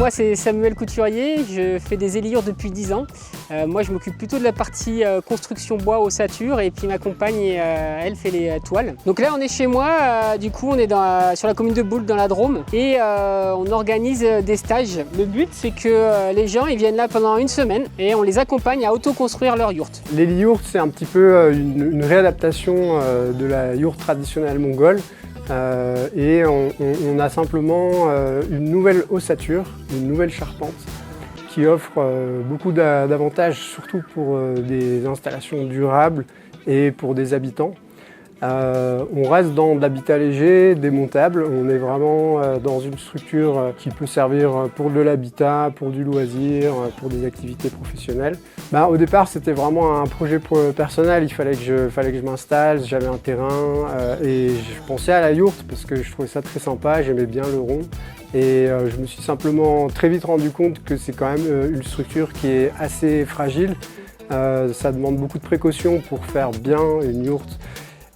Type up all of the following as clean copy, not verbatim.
moi c'est Samuel Couturier, je fais des Eliyourts depuis 10 ans. Moi je m'occupe plutôt de la partie construction bois ossature et puis ma compagne elle fait les toiles. Donc là on est chez moi, du coup on est sur la commune de Boulques dans la Drôme et on organise des stages. Le but c'est que les gens ils viennent là pendant une semaine et on les accompagne à auto-construire leur yourte. L'Eliyourt c'est un petit peu une réadaptation de la yourte traditionnelle mongole. Et on a simplement une nouvelle ossature, une nouvelle charpente qui offre beaucoup d'avantages, surtout pour des installations durables et pour des habitants. On reste dans de l'habitat léger, démontable. On est vraiment dans une structure qui peut servir pour de l'habitat, pour du loisir, pour des activités professionnelles. Au départ, c'était vraiment un projet personnel. Il fallait que je m'installe, j'avais un terrain et je pensais à la yourte parce que je trouvais ça très sympa, j'aimais bien le rond. Et je me suis simplement très vite rendu compte que c'est quand même une structure qui est assez fragile. Ça demande beaucoup de précautions pour faire bien une yourte.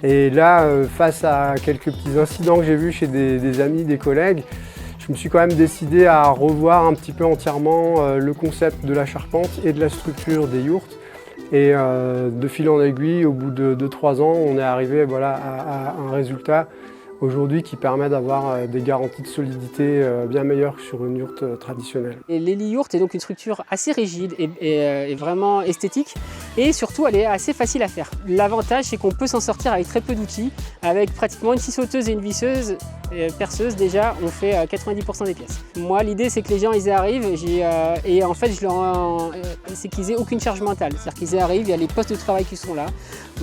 Et là, face à quelques petits incidents que j'ai vus chez des amis, des collègues, je me suis quand même décidé à revoir un petit peu entièrement le concept de la charpente et de la structure des yourtes. Et de fil en aiguille, au bout de 3 ans, on est arrivé à un résultat aujourd'hui qui permet d'avoir des garanties de solidité bien meilleures que sur une yourte traditionnelle. L'Eliyourt est donc une structure assez rigide et vraiment esthétique et surtout elle est assez facile à faire. L'avantage c'est qu'on peut s'en sortir avec très peu d'outils, avec pratiquement une scie sauteuse et une visseuse perceuse déjà on fait 90% des pièces. Moi l'idée c'est que les gens ils arrivent et en fait c'est qu'ils aient aucune charge mentale, c'est-à-dire qu'ils arrivent, il y a les postes de travail qui sont là,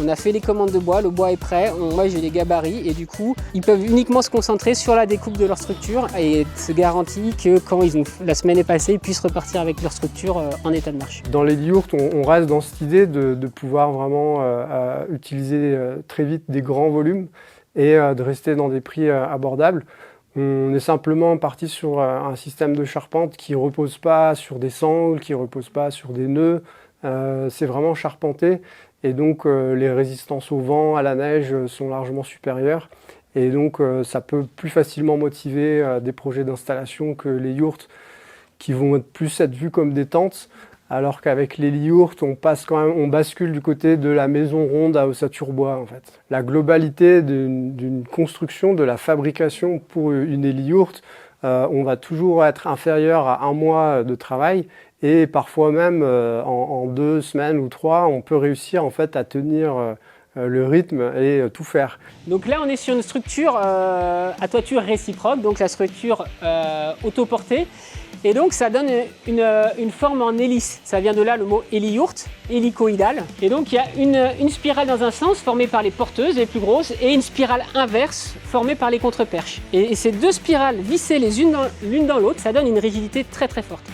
on a fait les commandes de bois, le bois est prêt, moi j'ai les gabarits et du coup ils peuvent uniquement se concentrer sur la découpe de leur structure et se garantit que quand la semaine est passée, ils puissent repartir avec leur structure en état de marche. Dans l'Eliyourt, on reste dans cette idée de pouvoir vraiment utiliser très vite des grands volumes et de rester dans des prix abordables. On est simplement parti sur un système de charpente qui ne repose pas sur des sangles, qui ne repose pas sur des nœuds. C'est vraiment charpenté et donc les résistances au vent, à la neige sont largement supérieures. Et donc ça peut plus facilement motiver des projets d'installation que les yourtes qui vont plus être vues comme des tentes, alors qu'avec l'Eliyourt, on bascule du côté de la maison ronde à ossature bois en fait. La globalité d'une construction, de la fabrication pour une Eliyourt, on va toujours être inférieur à 1 mois de travail et parfois même en 2 semaines ou 3, on peut réussir en fait à tenir le rythme et tout faire. Donc là on est sur une structure à toiture réciproque, donc la structure autoportée et donc ça donne une forme en hélice, ça vient de là le mot Eliyourt, hélicoïdal et donc il y a une spirale dans un sens formée par les porteuses les plus grosses et une spirale inverse formée par les contre-perches et ces 2 spirales vissées l'une dans l'autre, ça donne une rigidité très très forte.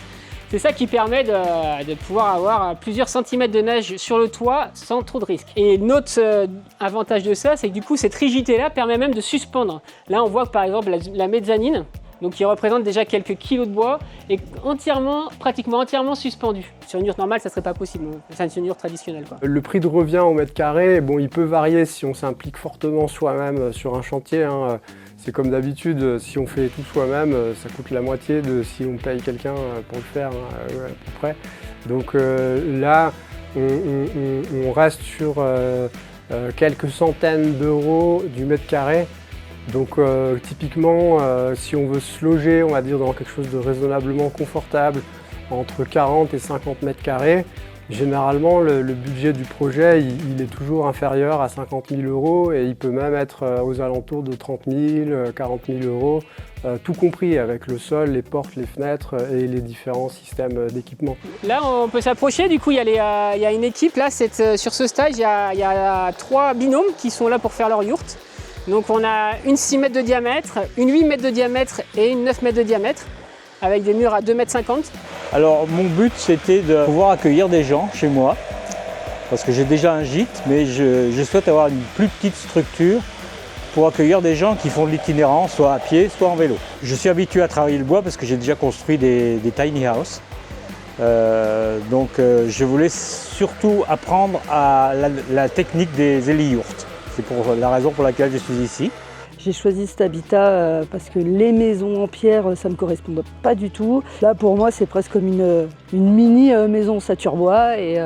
C'est ça qui permet de pouvoir avoir plusieurs centimètres de neige sur le toit sans trop de risques. Et notre avantage de ça, c'est que du coup, cette rigidité-là permet même de suspendre. Là, on voit que par exemple la mezzanine, donc qui représente déjà quelques kilos de bois, est pratiquement entièrement suspendue. Sur une yourte normale, ça ne serait pas possible. C'est une yourte traditionnelle, quoi. Le prix de revient au mètre carré, bon, il peut varier si on s'implique fortement soi-même sur un chantier. C'est comme d'habitude, si on fait tout soi-même, ça coûte la moitié de si on paye quelqu'un pour le faire, à peu près. Donc là, on reste sur quelques centaines d'euros du mètre carré. Donc typiquement, si on veut se loger, on va dire dans quelque chose de raisonnablement confortable, entre 40 et 50 mètres carrés, généralement le budget du projet il est toujours inférieur à 50 000 euros et il peut même être aux alentours de 30 000, 40 000 euros, tout compris avec le sol, les portes, les fenêtres et les différents systèmes d'équipement. Là on peut s'approcher, du coup il y a une équipe, là, sur ce stage il y a 3 binômes qui sont là pour faire leur yourte. Donc on a une 6 mètres de diamètre, une 8 mètres de diamètre et une 9 mètres de diamètre avec des murs à 2,50 mètres. Alors mon but c'était de pouvoir accueillir des gens chez moi parce que j'ai déjà un gîte mais je souhaite avoir une plus petite structure pour accueillir des gens qui font de l'itinérance soit à pied soit en vélo. Je suis habitué à travailler le bois parce que j'ai déjà construit des tiny houses. Donc je voulais surtout apprendre à la technique des Eliyourt. C'est pour la raison pour laquelle je suis ici. J'ai choisi cet habitat parce que les maisons en pierre, ça ne me correspond pas du tout. Là, pour moi, c'est presque comme une mini maison saturbois et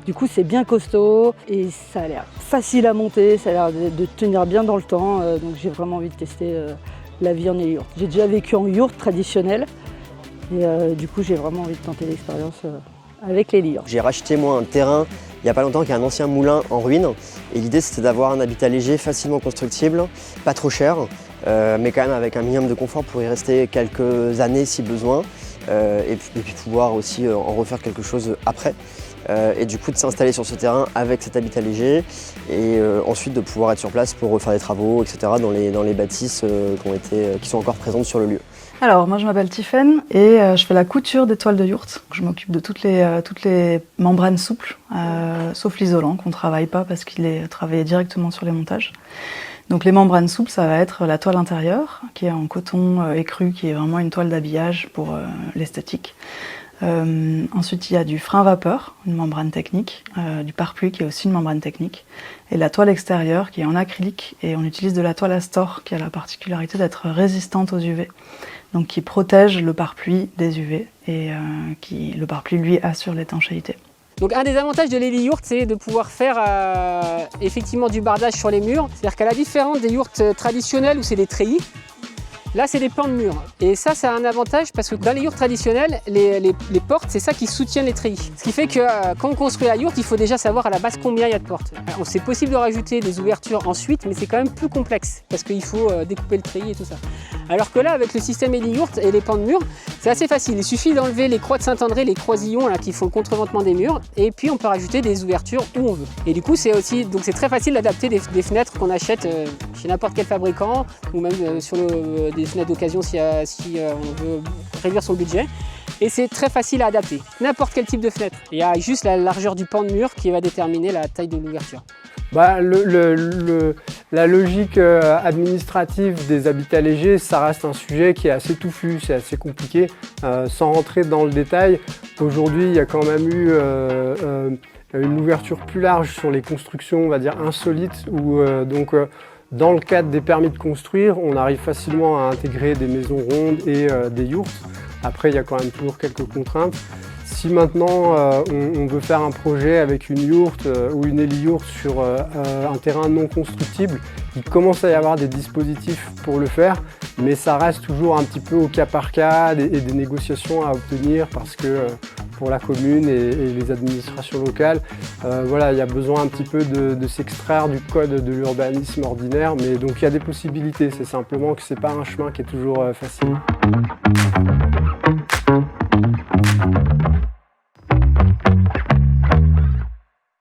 du coup, c'est bien costaud et ça a l'air facile à monter, ça a l'air de tenir bien dans le temps. Donc, j'ai vraiment envie de tester la vie en héliyourte. J'ai déjà vécu en yourte traditionnelle et du coup, j'ai vraiment envie de tenter l'expérience avec les héliyourtes. J'ai racheté moi un terrain il n'y a pas longtemps qui est un ancien moulin en ruine et l'idée c'était d'avoir un habitat léger, facilement constructible, pas trop cher, mais quand même avec un minimum de confort pour y rester quelques années si besoin et puis pouvoir aussi en refaire quelque chose après. Et du coup de s'installer sur ce terrain avec cet habitat léger et ensuite de pouvoir être sur place pour refaire des travaux, etc. dans les bâtisses qui sont encore présentes sur le lieu. Alors moi je m'appelle Tiffaine et je fais la couture des toiles de yourte. Je m'occupe de toutes les membranes souples, sauf l'isolant qu'on ne travaille pas parce qu'il est travaillé directement sur les montages. Donc les membranes souples, ça va être la toile intérieure qui est en coton écru, qui est vraiment une toile d'habillage pour l'esthétique. Ensuite, il y a du frein vapeur, une membrane technique, du pare-pluie qui est aussi une membrane technique, et la toile extérieure qui est en acrylique, et on utilise de la toile Astor qui a la particularité d'être résistante aux UV, donc qui protège le pare-pluie des UV, et le pare-pluie lui assure l'étanchéité. Donc un des avantages de l'héliyourte, c'est de pouvoir faire effectivement du bardage sur les murs, c'est-à-dire qu'à la différence des yourtes traditionnelles où c'est des treillis, là, c'est des plans de murs. Et ça a un avantage parce que dans les yourtes traditionnelles, les portes, c'est ça qui soutient les treillis. Ce qui fait que quand on construit la yourte, il faut déjà savoir à la base combien il y a de portes. C'est possible de rajouter des ouvertures ensuite, mais c'est quand même plus complexe parce qu'il faut découper le treillis et tout ça. Alors que là, avec le système héliyourte et les plans de murs, c'est assez facile. Il suffit d'enlever les croix de Saint-André, les croisillons là, qui font le contreventement des murs, et puis on peut rajouter des ouvertures où on veut. Et du coup, c'est très facile d'adapter des fenêtres qu'on achète chez n'importe quel fabricant ou même sur des fenêtres d'occasion si on veut réduire son budget. Et c'est très facile à adapter, n'importe quel type de fenêtre. Il y a juste la largeur du pan de mur qui va déterminer la taille de l'ouverture. La logique administrative des habitats légers, ça reste un sujet qui est assez touffu, c'est assez compliqué. Sans rentrer dans le détail, aujourd'hui il y a quand même eu une ouverture plus large sur les constructions, on va dire insolites, où dans le cadre des permis de construire, on arrive facilement à intégrer des maisons rondes et des yourtes. Après, il y a quand même toujours quelques contraintes. Si maintenant on veut faire un projet avec une yourte ou une héliyourte sur un terrain non constructible, il commence à y avoir des dispositifs pour le faire, mais ça reste toujours un petit peu au cas par cas et des négociations à obtenir parce que pour la commune et les administrations locales, il y a besoin un petit peu de s'extraire du code de l'urbanisme ordinaire, mais donc il y a des possibilités, c'est simplement que ce n'est pas un chemin qui est toujours facile.